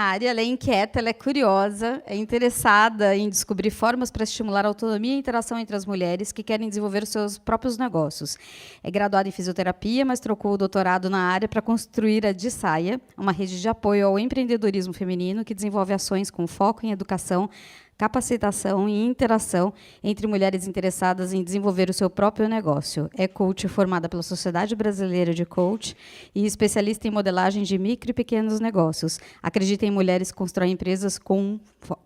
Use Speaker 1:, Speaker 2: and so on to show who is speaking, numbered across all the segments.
Speaker 1: Harry, ela é inquieta, ela é curiosa, é interessada em descobrir formas para estimular a autonomia e a interação entre as mulheres que querem desenvolver os seus próprios negócios. É graduada em fisioterapia, mas trocou o doutorado na área para construir a Dissaia, uma rede de apoio ao empreendedorismo feminino que desenvolve ações com foco em educação, capacitação e interação entre mulheres interessadas em desenvolver o seu próprio negócio. É coach formada pela Sociedade Brasileira de Coach e especialista em modelagem de micro e pequenos negócios. Acredita em mulheres que constroem empresas com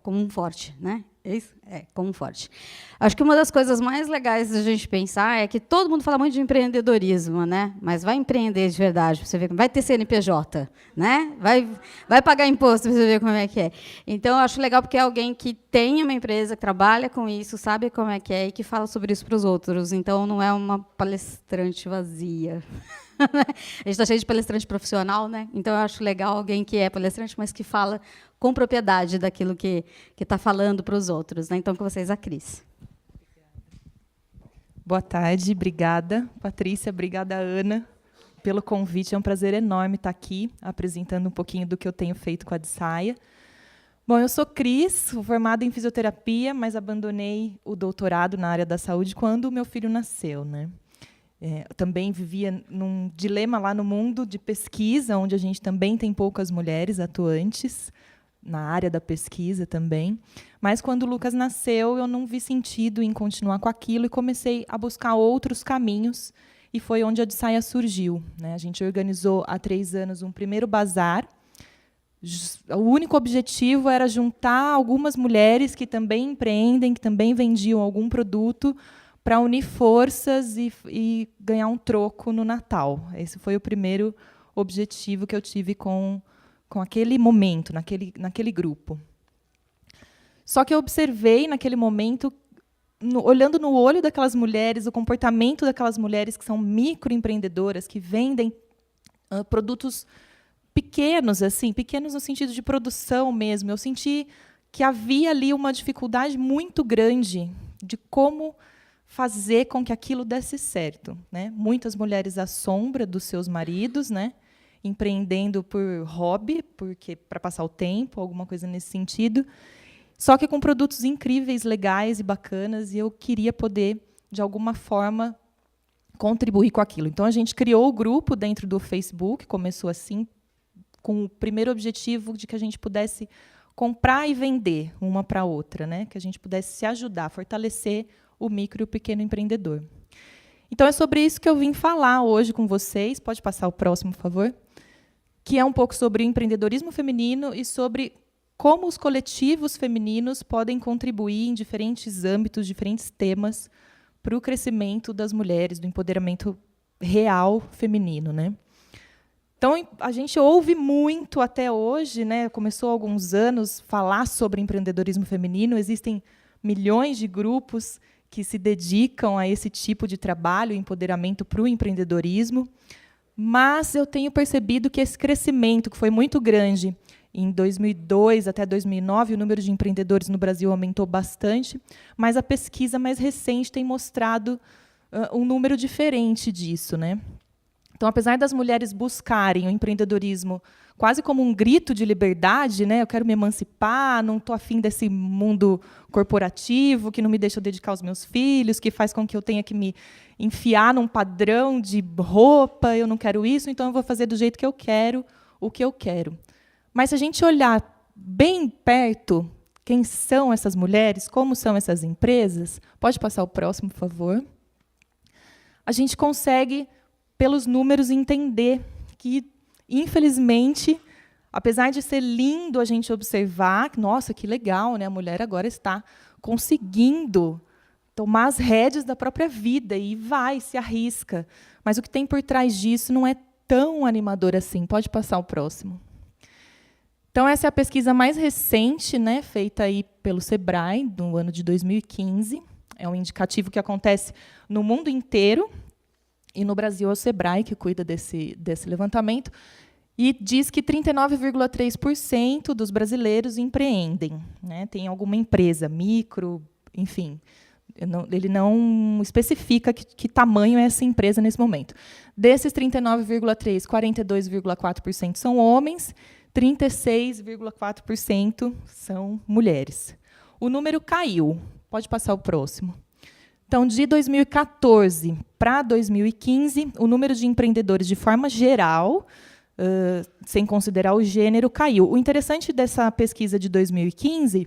Speaker 1: um forte, né? É isso? É, com um forte. Acho que uma das coisas mais legais da gente pensar é que todo mundo fala muito de empreendedorismo, né? Mas vai empreender de verdade, você ver, vai ter CNPJ, né? Vai pagar imposto para você ver como é que é. Então, eu acho legal porque é alguém que tem uma empresa, que trabalha com isso, sabe como é que é e que fala sobre isso para os outros. Então, não é uma palestrante vazia. A gente está cheio de palestrante profissional, né? Então, eu acho legal alguém que é palestrante, mas que fala com propriedade daquilo que está falando para os outros, né? Então, com vocês, a Cris.
Speaker 2: Boa tarde, obrigada, Patrícia, obrigada, Ana, pelo convite. É um prazer enorme estar aqui, apresentando um pouquinho do que eu tenho feito com a Dissaia. Bom, eu sou Cris, formada em fisioterapia, mas abandonei o doutorado na área da saúde quando o meu filho nasceu, né? Também vivia num dilema lá no mundo de pesquisa, onde a gente também tem poucas mulheres atuantes, na área da pesquisa também. Mas, quando o Lucas nasceu, eu não vi sentido em continuar com aquilo e comecei a buscar outros caminhos, e foi onde a Dissaia surgiu, né? A gente organizou, há 3 anos, um primeiro bazar. O único objetivo era juntar algumas mulheres que também empreendem, que também vendiam algum produto, para unir forças e ganhar um troco no Natal. Esse foi o primeiro objetivo que eu tive com aquele momento, naquele grupo. Só que eu observei, naquele momento, olhando no olho daquelas mulheres, o comportamento daquelas mulheres que são microempreendedoras, que vendem produtos pequenos, assim, pequenos no sentido de produção mesmo. Eu senti que havia ali uma dificuldade muito grande de como fazer com que aquilo desse certo, né? Muitas mulheres à sombra dos seus maridos, né? Empreendendo por hobby, porque para passar o tempo, alguma coisa nesse sentido, só que com produtos incríveis, legais e bacanas, e eu queria poder, de alguma forma, contribuir com aquilo. Então, a gente criou o grupo dentro do Facebook, começou assim, com o primeiro objetivo de que a gente pudesse comprar e vender uma para a outra, né? Que a gente pudesse se ajudar, fortalecer o micro e o pequeno empreendedor. Então, é sobre isso que eu vim falar hoje com vocês. Pode passar o próximo, por favor? Que é um pouco sobre empreendedorismo feminino e sobre como os coletivos femininos podem contribuir em diferentes âmbitos, diferentes temas, para o crescimento das mulheres, do empoderamento real feminino, né? Então, a gente ouve muito até hoje, né? Começou há alguns anos falar sobre empreendedorismo feminino. Existem milhões de grupos que se dedicam a esse tipo de trabalho, empoderamento para o empreendedorismo. Mas eu tenho percebido que esse crescimento, que foi muito grande em 2002 até 2009, o número de empreendedores no Brasil aumentou bastante, mas a pesquisa mais recente tem mostrado um número diferente disso, né? Então, apesar das mulheres buscarem o empreendedorismo quase como um grito de liberdade, né? Eu quero me emancipar, não estou afim desse mundo corporativo que não me deixa dedicar aos meus filhos, que faz com que eu tenha que me enfiar num padrão de roupa, eu não quero isso, então eu vou fazer do jeito que eu quero, o que eu quero. Mas, se a gente olhar bem perto, quem são essas mulheres, como são essas empresas, pode passar o próximo, por favor, a gente consegue, pelos números, entender que, infelizmente, apesar de ser lindo a gente observar, nossa, que legal, né? A mulher agora está conseguindo tomar as rédeas da própria vida e se arrisca. Mas o que tem por trás disso não é tão animador assim. Pode passar o próximo. Então, essa é a pesquisa mais recente, né, feita aí pelo Sebrae, no ano de 2015. É um indicativo que acontece no mundo inteiro. E, no Brasil, é o Sebrae que cuida desse levantamento. E diz que 39,3% dos brasileiros empreendem, né? Tem alguma empresa, micro, enfim. Ele não especifica que tamanho é essa empresa nesse momento. Desses 39,3%, 42,4% são homens, 36,4% são mulheres. O número caiu. Pode passar o próximo. Então, de 2014 para 2015, o número de empreendedores, de forma geral, sem considerar o gênero, caiu. O interessante dessa pesquisa de 2015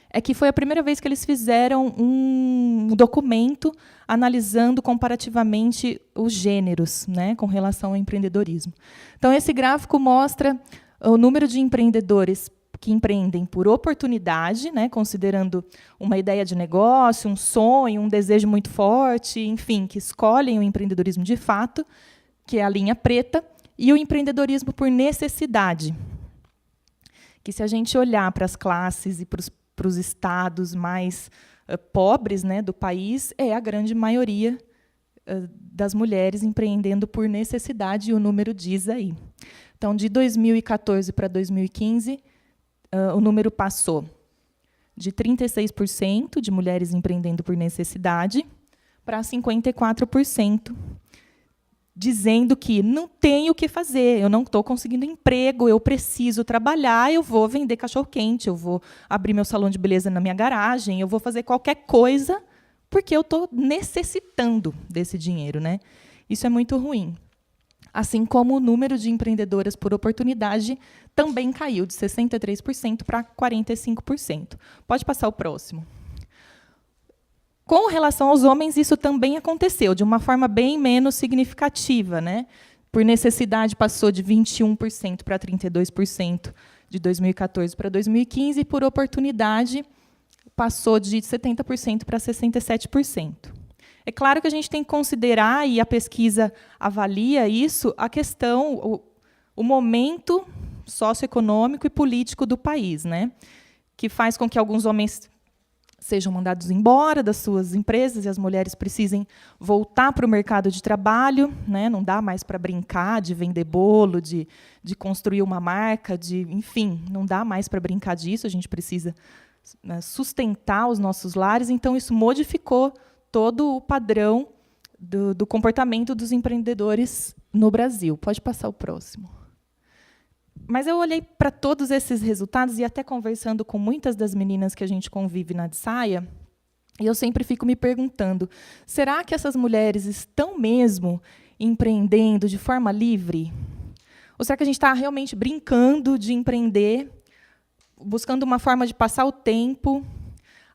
Speaker 2: é que foi a primeira vez que eles fizeram um documento analisando comparativamente os gêneros, né, com relação ao empreendedorismo. Então, esse gráfico mostra o número de empreendedores que empreendem por oportunidade, né, considerando uma ideia de negócio, um sonho, um desejo muito forte, enfim, que escolhem o empreendedorismo de fato, que é a linha preta, e o empreendedorismo por necessidade, que, se a gente olhar para as classes e para os estados mais pobres, né, do país, é a grande maioria das mulheres empreendendo por necessidade, e o número diz aí. Então, de 2014 para 2015, o número passou de 36% de mulheres empreendendo por necessidade para 54%, dizendo que não tenho o que fazer, eu não estou conseguindo emprego, eu preciso trabalhar, eu vou vender cachorro-quente, eu vou abrir meu salão de beleza na minha garagem, eu vou fazer qualquer coisa porque eu estou necessitando desse dinheiro, né? Isso é muito ruim. Assim como o número de empreendedoras por oportunidade também caiu de 63% para 45%. Pode passar o próximo. Com relação aos homens, isso também aconteceu, de uma forma bem menos significativa, né? Por necessidade, passou de 21% para 32% de 2014 para 2015, e por oportunidade, passou de 70% para 67%. É claro que a gente tem que considerar, e a pesquisa avalia isso, a questão, o momento socioeconômico e político do país, né? Que faz com que alguns homens sejam mandados embora das suas empresas e as mulheres precisem voltar para o mercado de trabalho, né? Não dá mais para brincar de vender bolo, de construir uma marca, enfim, não dá mais para brincar disso, a gente precisa, né, sustentar os nossos lares, então isso modificou todo o padrão do comportamento dos empreendedores no Brasil. Pode passar o próximo. Mas eu olhei para todos esses resultados, e até conversando com muitas das meninas que a gente convive na Saia, e eu sempre fico me perguntando, será que essas mulheres estão mesmo empreendendo de forma livre? Ou será que a gente está realmente brincando de empreender, buscando uma forma de passar o tempo,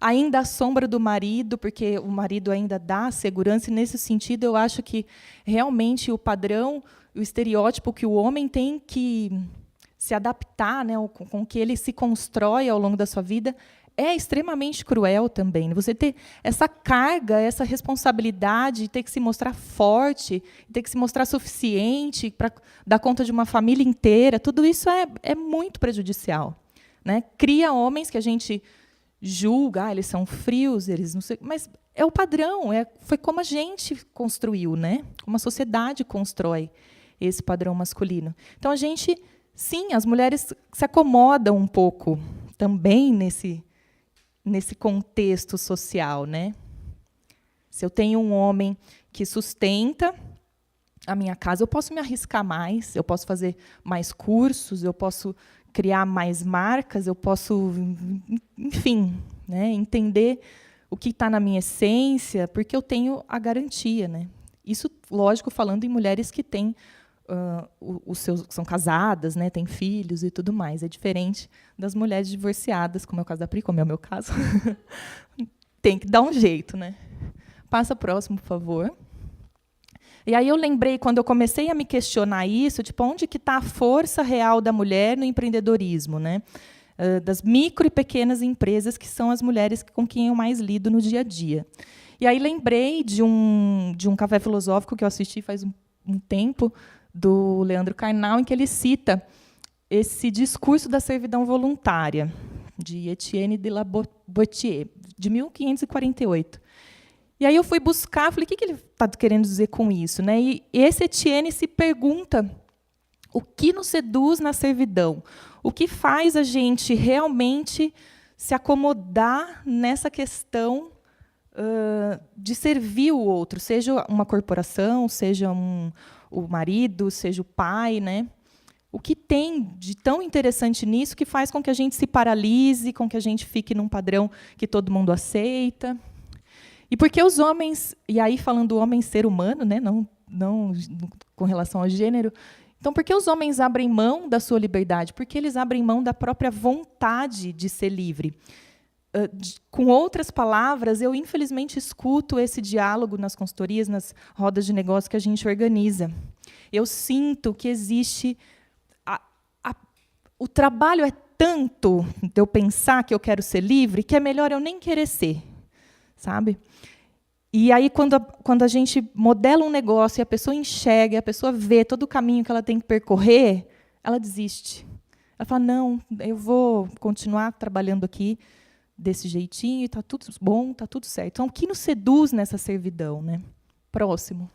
Speaker 2: ainda à sombra do marido, porque o marido ainda dá segurança, e, nesse sentido, eu acho que, realmente, o padrão, o estereótipo que o homem tem que se adaptar, né, com que ele se constrói ao longo da sua vida, é extremamente cruel também. Você ter essa carga, essa responsabilidade de ter que se mostrar forte, ter que se mostrar suficiente para dar conta de uma família inteira, tudo isso é muito prejudicial, né? Cria homens que a gente julga, eles são frios, eles não sei, mas é o padrão, foi como a gente construiu, né? Como a sociedade constrói esse padrão masculino. Então, a gente, sim, as mulheres se acomodam um pouco também nesse contexto social, né? Se eu tenho um homem que sustenta a minha casa, eu posso me arriscar mais, eu posso fazer mais cursos, eu posso criar mais marcas, eu posso, enfim, né, entender o que está na minha essência, porque eu tenho a garantia, né? Isso, lógico, falando em mulheres que têm são casadas, né, têm filhos e tudo mais. É diferente das mulheres divorciadas, como é o caso da Pri, como é o meu caso. Tem que dar um jeito, né? Passa próximo, por favor. E aí eu lembrei, quando eu comecei a me questionar isso, tipo, onde que está a força real da mulher no empreendedorismo, né? Das micro e pequenas empresas, que são as mulheres com quem eu mais lido no dia a dia. E aí lembrei de um café filosófico que eu assisti faz um tempo, do Leandro Carnal, em que ele cita esse discurso da servidão voluntária, de Etienne de la Boétie, de 1548. E aí eu fui buscar, falei, o que ele está querendo dizer com isso, né? E esse Etienne se pergunta o que nos seduz na servidão, o que faz a gente realmente se acomodar nessa questão de servir o outro, seja uma corporação, seja o marido, seja o pai, né? O que tem de tão interessante nisso que faz com que a gente se paralise, com que a gente fique num padrão que todo mundo aceita? E por que os homens, e aí falando do homem ser humano, né, não com relação ao gênero, então por que os homens abrem mão da sua liberdade? Porque eles abrem mão da própria vontade de ser livre. Com outras palavras, eu infelizmente escuto esse diálogo nas consultorias, nas rodas de negócio que a gente organiza. Eu sinto que existe... O trabalho é tanto de eu pensar que eu quero ser livre, que é melhor eu nem querer ser, sabe? E aí, quando a gente modela um negócio e a pessoa enxerga, a pessoa vê todo o caminho que ela tem que percorrer, ela desiste. Ela fala, não, eu vou continuar trabalhando aqui desse jeitinho, está tudo bom, está tudo certo. Então, o que nos seduz nessa servidão? Né? Próximo.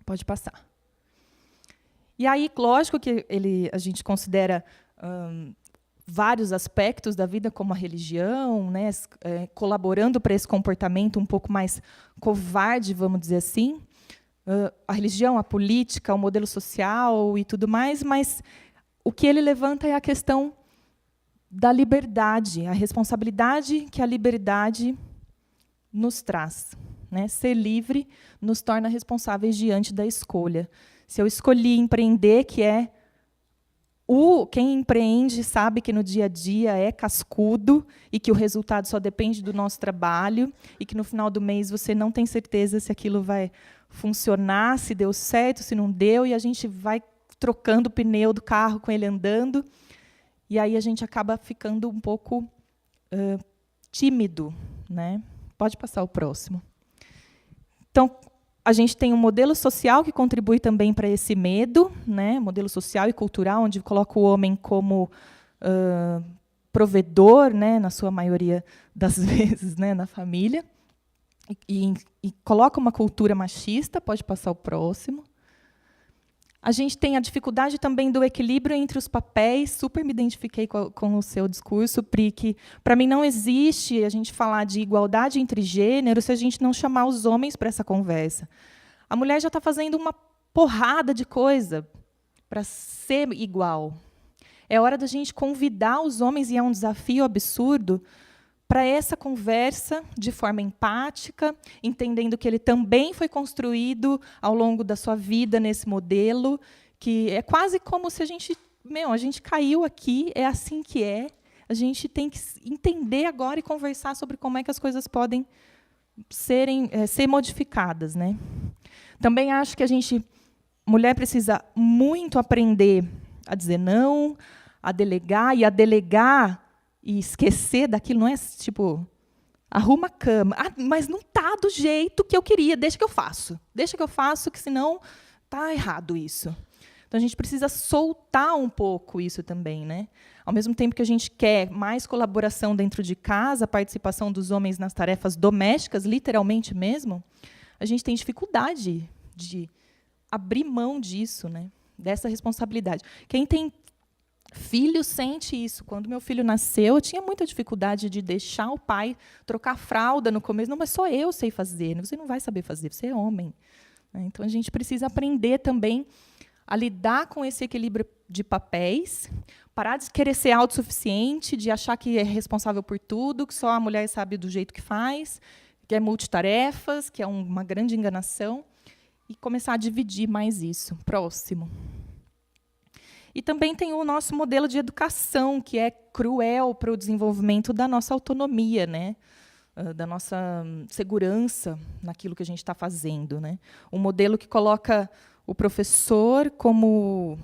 Speaker 2: Pode passar. E aí, lógico que a gente considera vários aspectos da vida, como a religião, né, colaborando para esse comportamento um pouco mais covarde, vamos dizer assim. A religião, a política, o modelo social e tudo mais, mas o que ele levanta é a questão da liberdade, a responsabilidade que a liberdade nos traz. Né? Ser livre nos torna responsáveis diante da escolha. Se eu escolhi empreender, que é quem empreende sabe que no dia a dia é cascudo e que o resultado só depende do nosso trabalho e que no final do mês você não tem certeza se aquilo vai funcionar, se deu certo, se não deu, e a gente vai trocando o pneu do carro com ele andando, e aí a gente acaba ficando um pouco tímido. Né? Pode passar o próximo. Então, a gente tem um modelo social que contribui também para esse medo, né? Modelo social e cultural, onde coloca o homem como provedor, né? Na sua maioria das vezes, né? Na família, e coloca uma cultura machista. Pode passar o próximo. A gente tem a dificuldade também do equilíbrio entre os papéis. Super me identifiquei com o seu discurso, Pri, que para mim não existe a gente falar de igualdade entre gêneros se a gente não chamar os homens para essa conversa. A mulher já está fazendo uma porrada de coisa para ser igual. É hora da gente convidar os homens, e é um desafio absurdo, para essa conversa de forma empática, entendendo que ele também foi construído ao longo da sua vida nesse modelo, que é quase como se a gente caiu aqui, é assim que é, a gente tem que entender agora e conversar sobre como é que as coisas podem ser modificadas. Né? Também acho que mulher precisa muito aprender a dizer não, a delegar, e a delegar e esquecer daquilo, não é tipo, arruma a cama. Mas não está do jeito que eu queria, deixa que eu faço. Deixa que eu faço, que senão está errado isso. Então, a gente precisa soltar um pouco isso também. Né? Ao mesmo tempo que a gente quer mais colaboração dentro de casa, a participação dos homens nas tarefas domésticas, literalmente mesmo, a gente tem dificuldade de abrir mão disso, né? Dessa responsabilidade. Quem tem filho sente isso. Quando meu filho nasceu, eu tinha muita dificuldade de deixar o pai trocar fralda no começo. Não, mas só eu sei fazer. Você não vai saber fazer, você é homem. Então, a gente precisa aprender também a lidar com esse equilíbrio de papéis, parar de querer ser autossuficiente, de achar que é responsável por tudo, que só a mulher sabe do jeito que faz, que é multitarefas, que é uma grande enganação, e começar a dividir mais isso. Próximo. E também tem o nosso modelo de educação, que é cruel para o desenvolvimento da nossa autonomia, né? Da nossa segurança naquilo que a gente está fazendo. Né? Um modelo que coloca o professor como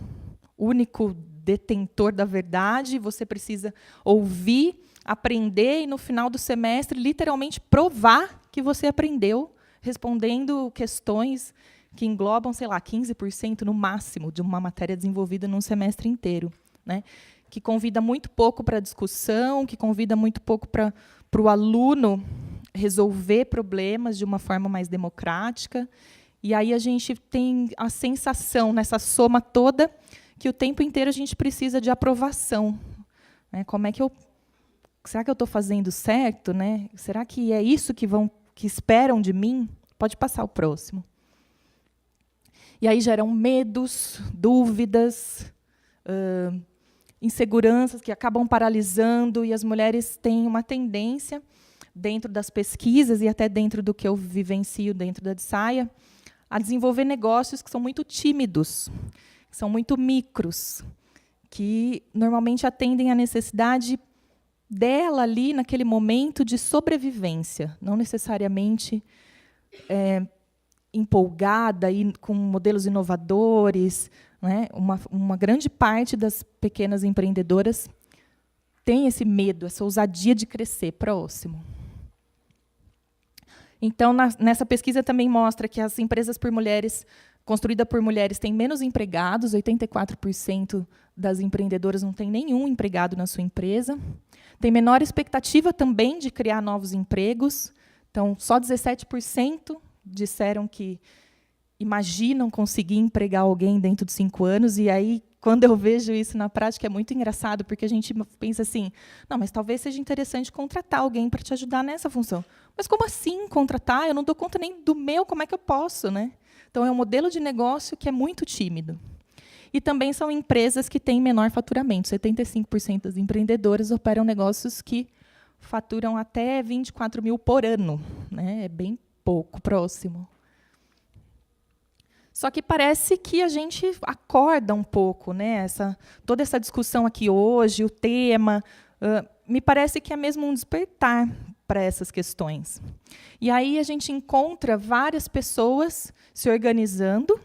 Speaker 2: único detentor da verdade, você precisa ouvir, aprender e, no final do semestre, literalmente provar que você aprendeu, respondendo questões que englobam, sei lá, 15% no máximo de uma matéria desenvolvida num semestre inteiro. Né? Que convida muito pouco para a discussão, que convida muito pouco para o aluno resolver problemas de uma forma mais democrática. E aí a gente tem a sensação, nessa soma toda, que o tempo inteiro a gente precisa de aprovação. Né? Como é que será que eu estou fazendo certo? Né? Será que é isso que esperam de mim? Pode passar o próximo. E aí geram medos, dúvidas, inseguranças que acabam paralisando, e as mulheres têm uma tendência, dentro das pesquisas e até dentro do que eu vivencio dentro da Saia, a desenvolver negócios que são muito tímidos, que são muito micros, que normalmente atendem à necessidade dela ali, naquele momento, de sobrevivência, não necessariamente empolgada e com modelos inovadores, né? Uma grande parte das pequenas empreendedoras tem esse medo, essa ousadia de crescer próximo. Então, nessa pesquisa também mostra que as empresas construídas por mulheres têm menos empregados, 84% das empreendedoras não têm nenhum empregado na sua empresa. Tem menor expectativa também de criar novos empregos. Então, só 17% disseram que imaginam conseguir empregar alguém dentro de 5 anos. E aí, quando eu vejo isso na prática, é muito engraçado, porque a gente pensa assim, não, mas talvez seja interessante contratar alguém para te ajudar nessa função. Mas como assim contratar? Eu não dou conta nem do meu, como é que eu posso, né? Então, é um modelo de negócio que é muito tímido. E também são empresas que têm menor faturamento. 75% das empreendedoras operam negócios que faturam até 24 mil por ano, né? É bem pouco, próximo. Só que parece que a gente acorda um pouco, né? Toda essa discussão aqui hoje, o tema, me parece que é mesmo um despertar para essas questões. E aí a gente encontra várias pessoas se organizando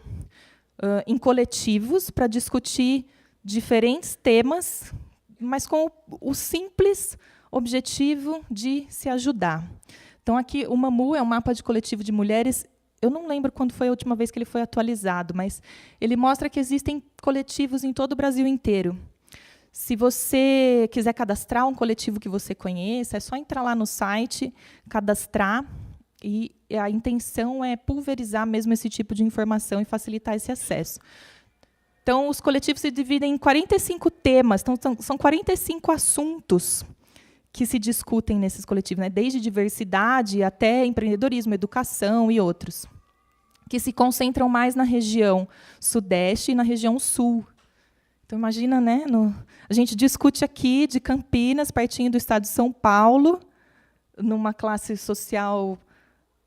Speaker 2: em coletivos para discutir diferentes temas, mas com o simples objetivo de se ajudar. Então, aqui, o MAMU é um mapa de coletivo de mulheres. Eu não lembro quando foi a última vez que ele foi atualizado, mas ele mostra que existem coletivos em todo o Brasil inteiro. Se você quiser cadastrar um coletivo que você conheça, é só entrar lá no site, cadastrar, e a intenção é pulverizar mesmo esse tipo de informação e facilitar esse acesso. Então, os coletivos se dividem em 45 temas, então são 45 assuntos que se discutem nesses coletivos, né? Desde diversidade até empreendedorismo, educação e outros, que se concentram mais na região sudeste e na região sul. Então, imagina, né? A gente discute aqui de Campinas, pertinho do estado de São Paulo, numa classe social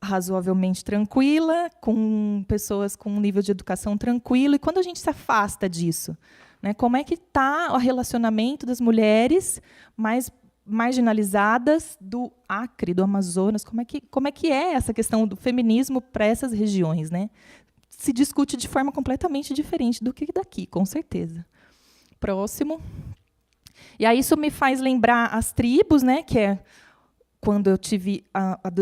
Speaker 2: razoavelmente tranquila, com pessoas com um nível de educação tranquilo. E quando a gente se afasta disso, né? Como é que está o relacionamento das mulheres mais marginalizadas do Acre, do Amazonas? Como é que é essa questão do feminismo para essas regiões, né? Se discute de forma completamente diferente do que daqui, com certeza. Próximo. E aí isso me faz lembrar as tribos, né? Que é quando eu tive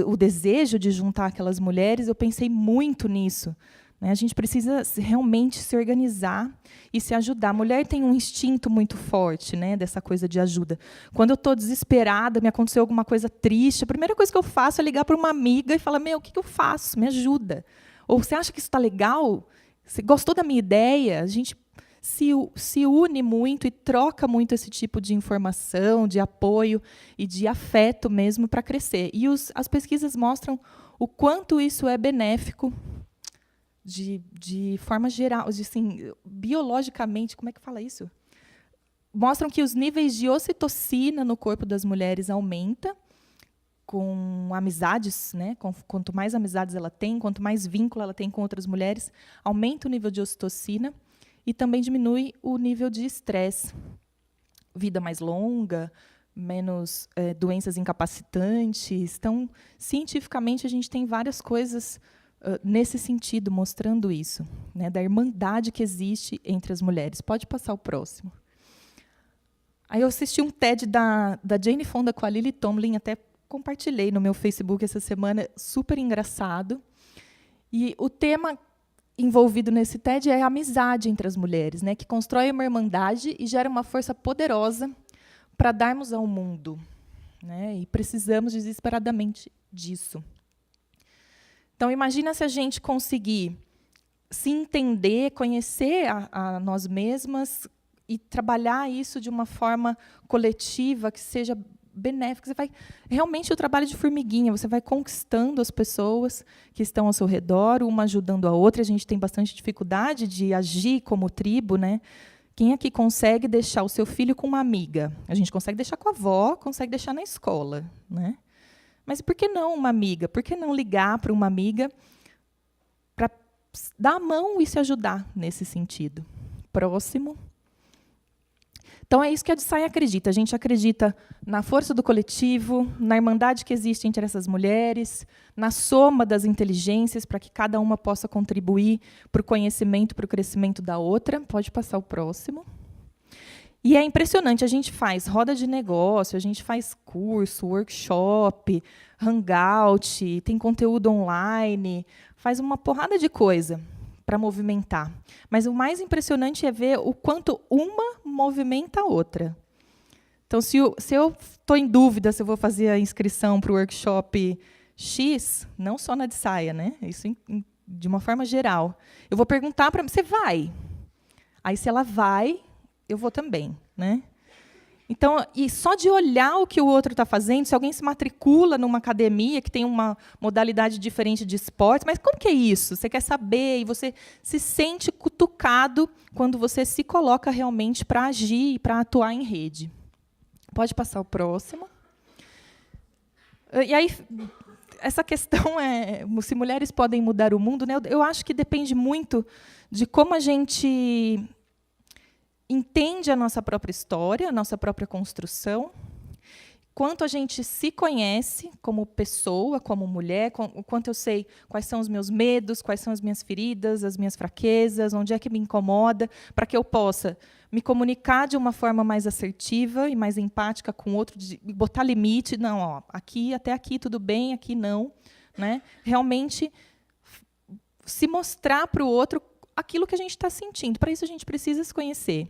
Speaker 2: o desejo de juntar aquelas mulheres, eu pensei muito nisso. A gente precisa realmente se organizar e se ajudar. A mulher tem um instinto muito forte, né, dessa coisa de ajuda. Quando eu estou desesperada, me aconteceu alguma coisa triste, a primeira coisa que eu faço é ligar para uma amiga e falar, o que eu faço? Me ajuda. Ou você acha que isso está legal? Você gostou da minha ideia? A gente se une muito e troca muito esse tipo de informação, de apoio e de afeto mesmo para crescer. E as pesquisas mostram o quanto isso é benéfico de forma geral, assim, biologicamente, como é que fala isso? Mostram que os níveis de ocitocina no corpo das mulheres aumenta com amizades, né? Quanto mais amizades ela tem, quanto mais vínculo ela tem com outras mulheres, aumenta o nível de ocitocina e também diminui o nível de estresse. Vida mais longa, menos doenças incapacitantes. Então, cientificamente, a gente tem várias coisas nesse sentido, mostrando isso, né, da irmandade que existe entre as mulheres. Pode passar o próximo. Aí eu assisti um TED da Jane Fonda com a Lily Tomlin, até compartilhei no meu Facebook essa semana, super engraçado. E o tema envolvido nesse TED é a amizade entre as mulheres, né, que constrói uma irmandade e gera uma força poderosa para darmos ao mundo, né, e precisamos desesperadamente disso. Então, imagina se a gente conseguir se entender, conhecer a nós mesmas e trabalhar isso de uma forma coletiva, que seja benéfica. Você vai realmente o trabalho de formiguinha, você vai conquistando as pessoas que estão ao seu redor, uma ajudando a outra. A gente tem bastante dificuldade de agir como tribo, né? Quem aqui consegue deixar o seu filho com uma amiga? A gente consegue deixar com a avó, consegue deixar na escola, né? Mas por que não uma amiga? Por que não ligar para uma amiga para dar a mão e se ajudar nesse sentido? Próximo. Então, é isso que a DSAI acredita. A gente acredita na força do coletivo, na irmandade que existe entre essas mulheres, na soma das inteligências para que cada uma possa contribuir para o conhecimento, para o crescimento da outra. Pode passar o próximo. E é impressionante, a gente faz roda de negócio, a gente faz curso, workshop, hangout, tem conteúdo online, faz uma porrada de coisa para movimentar. Mas o mais impressionante é ver o quanto uma movimenta a outra. Então, se eu estou em dúvida se eu vou fazer a inscrição para o workshop X, não só na DSAIA, né? Isso de uma forma geral. Eu vou perguntar para você vai. Aí, se ela vai, eu vou também, né? Então, e só de olhar o que o outro está fazendo, se alguém se matricula numa academia que tem uma modalidade diferente de esportes, mas como que é isso? Você quer saber e você se sente cutucado quando você se coloca realmente para agir e para atuar em rede. Pode passar o próximo. E aí, essa questão é se mulheres podem mudar o mundo, né? Eu acho que depende muito de como a gente entende a nossa própria história, a nossa própria construção, quanto a gente se conhece como pessoa, como mulher, o quanto eu sei quais são os meus medos, quais são as minhas feridas, as minhas fraquezas, onde é que me incomoda, para que eu possa me comunicar de uma forma mais assertiva e mais empática com o outro, de botar limite, não, ó, aqui, até aqui tudo bem, aqui não, né? Realmente se mostrar para o outro aquilo que a gente está sentindo. Para isso, a gente precisa se conhecer.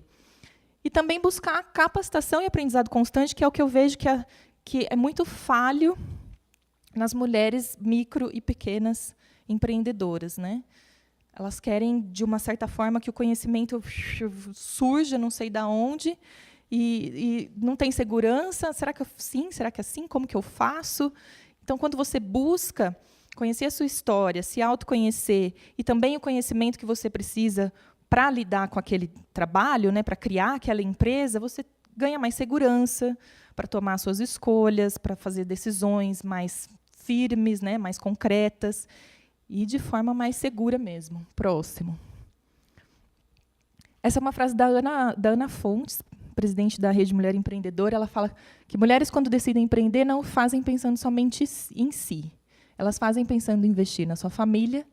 Speaker 2: E também buscar capacitação e aprendizado constante, que é o que eu vejo que é muito falho nas mulheres micro e pequenas empreendedoras, né? Elas querem, de uma certa forma, que o conhecimento surja, não sei de onde, e não tem segurança. Será que sim? Será que é assim? Como que eu faço? Então, quando você busca conhecer a sua história, se autoconhecer, e também o conhecimento que você precisa para lidar com aquele trabalho, né, para criar aquela empresa, você ganha mais segurança para tomar suas escolhas, para fazer decisões mais firmes, né, mais concretas, e de forma mais segura mesmo. Próximo. Essa é uma frase da Ana Fontes, presidente da Rede Mulher Empreendedora. Ela fala que mulheres, quando decidem empreender, não fazem pensando somente em si. Elas fazem pensando em investir na sua família,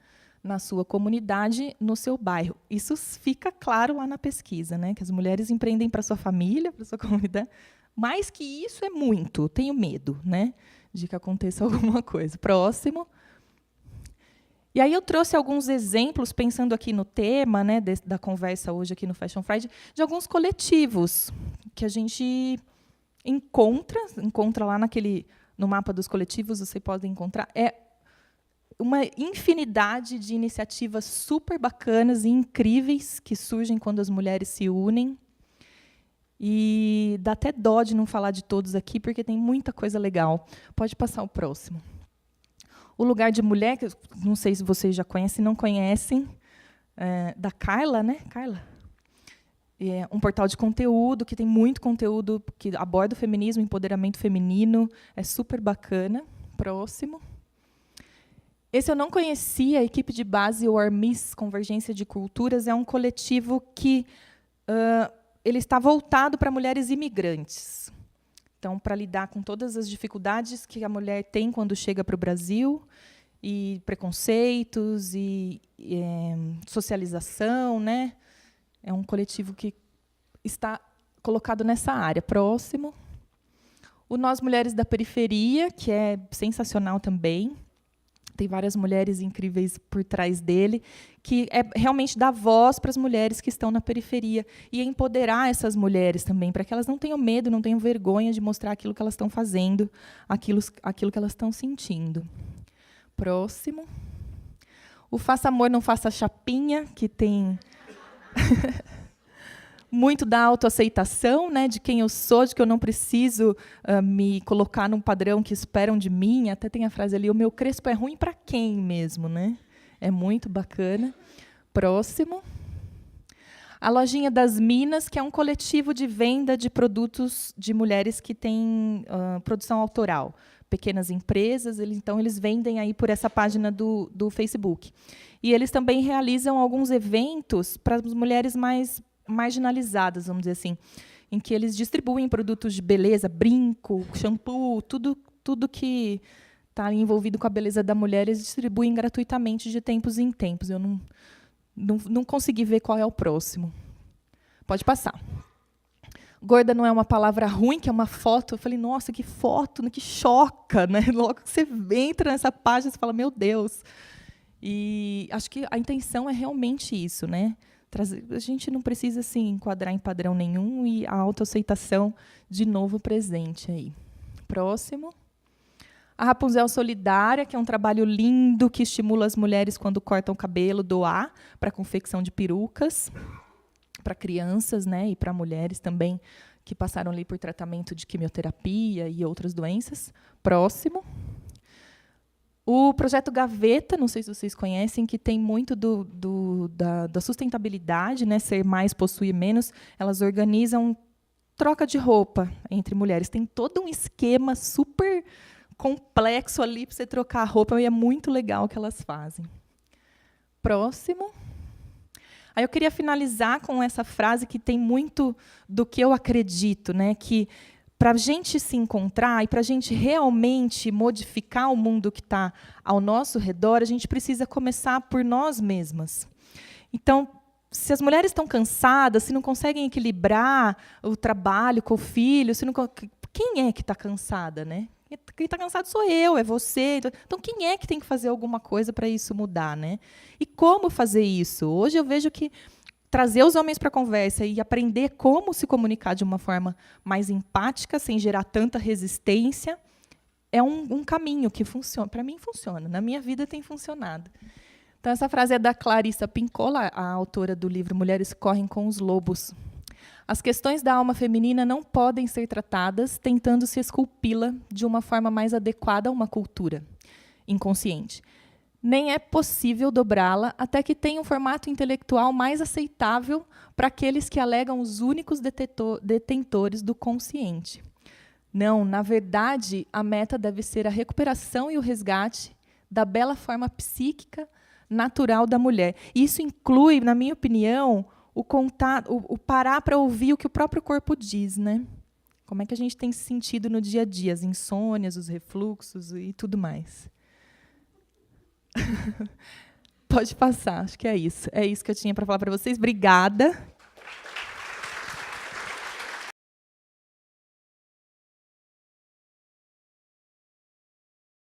Speaker 2: na sua comunidade, no seu bairro. Isso fica claro lá na pesquisa, né? Que as mulheres empreendem para a sua família, para a sua comunidade. Mais que isso é muito. Tenho medo, né, de que aconteça alguma coisa. Próximo. E aí eu trouxe alguns exemplos, pensando aqui no tema, né, da conversa hoje aqui no Fashion Friday, de alguns coletivos que a gente encontra lá no mapa dos coletivos, você pode encontrar. É uma infinidade de iniciativas super bacanas e incríveis que surgem quando as mulheres se unem. E dá até dó de não falar de todos aqui, porque tem muita coisa legal. Pode passar o próximo. O Lugar de Mulher, que eu não sei se vocês já conhecem, se não conhecem, da Carla, né? Carla? É um portal de conteúdo, que tem muito conteúdo que aborda o feminismo, o empoderamento feminino. É super bacana. Próximo. Esse eu não conhecia, a equipe de base, o Armis, Convergência de Culturas, é um coletivo que ele está voltado para mulheres imigrantes. Então, para lidar com todas as dificuldades que a mulher tem quando chega para o Brasil, e preconceitos, e socialização, né? É um coletivo que está colocado nessa área. Próximo. O Nós Mulheres da Periferia, que é sensacional também. Tem várias mulheres incríveis por trás dele, que é realmente dar voz para as mulheres que estão na periferia e empoderar essas mulheres também, para que elas não tenham medo, não tenham vergonha de mostrar aquilo que elas estão fazendo, aquilo que elas estão sentindo. Próximo. O Faça Amor, Não Faça Chapinha, que tem muito da autoaceitação, né, de quem eu sou, de que eu não preciso me colocar num padrão que esperam de mim. Até tem a frase ali, o meu crespo é ruim para quem mesmo, né? É muito bacana. Próximo. A Lojinha das Minas, que é um coletivo de venda de produtos de mulheres que têm produção autoral. Pequenas empresas, então eles vendem aí por essa página do Facebook. E eles também realizam alguns eventos para as mulheres mais marginalizadas, vamos dizer assim, em que eles distribuem produtos de beleza, brinco, shampoo, tudo que está envolvido com a beleza da mulher, eles distribuem gratuitamente de tempos em tempos. Eu não consegui ver qual é o próximo. Pode passar. Gorda não é uma palavra ruim, que é uma foto. Eu falei, nossa, que foto, que choca, né? Logo que você entra nessa página, você fala, meu Deus. E acho que a intenção é realmente isso, né? A gente não precisa se enquadrar em padrão nenhum e a autoaceitação de novo presente aí. Próximo. A Rapunzel Solidária, que é um trabalho lindo que estimula as mulheres, quando cortam o cabelo, doar para a confecção de perucas, para crianças, né, e para mulheres também que passaram ali por tratamento de quimioterapia e outras doenças. Próximo. O projeto Gaveta, não sei se vocês conhecem, que tem muito da sustentabilidade, né, ser mais, possuir menos. Elas organizam troca de roupa entre mulheres. Tem todo um esquema super complexo ali para você trocar a roupa, e é muito legal o que elas fazem. Próximo. Aí eu queria finalizar com essa frase que tem muito do que eu acredito, né? Que para a gente se encontrar e para a gente realmente modificar o mundo que está ao nosso redor, a gente precisa começar por nós mesmas. Então, se as mulheres estão cansadas, se não conseguem equilibrar o trabalho com o filho, quem é que está cansada, né? Quem está cansado sou eu, é você. Então, quem é que tem que fazer alguma coisa para isso mudar, né? E como fazer isso? Hoje eu vejo que trazer os homens para a conversa e aprender como se comunicar de uma forma mais empática, sem gerar tanta resistência, é um caminho que funciona. Para mim, funciona. Na minha vida, tem funcionado. Então, essa frase é da Clarissa Pinkola, a autora do livro Mulheres Correm com os Lobos. As questões da alma feminina não podem ser tratadas tentando se esculpi-la de uma forma mais adequada a uma cultura inconsciente. Nem é possível dobrá-la até que tenha um formato intelectual mais aceitável para aqueles que alegam os únicos detentores do consciente. Não, na verdade, a meta deve ser a recuperação e o resgate da bela forma psíquica natural da mulher. Isso inclui, na minha opinião, o parar para ouvir o que o próprio corpo diz, né? Como é que a gente tem se sentido no dia a dia, as insônias, os refluxos e tudo mais. Pode passar, acho que é isso. É isso que eu tinha para falar para vocês. Obrigada.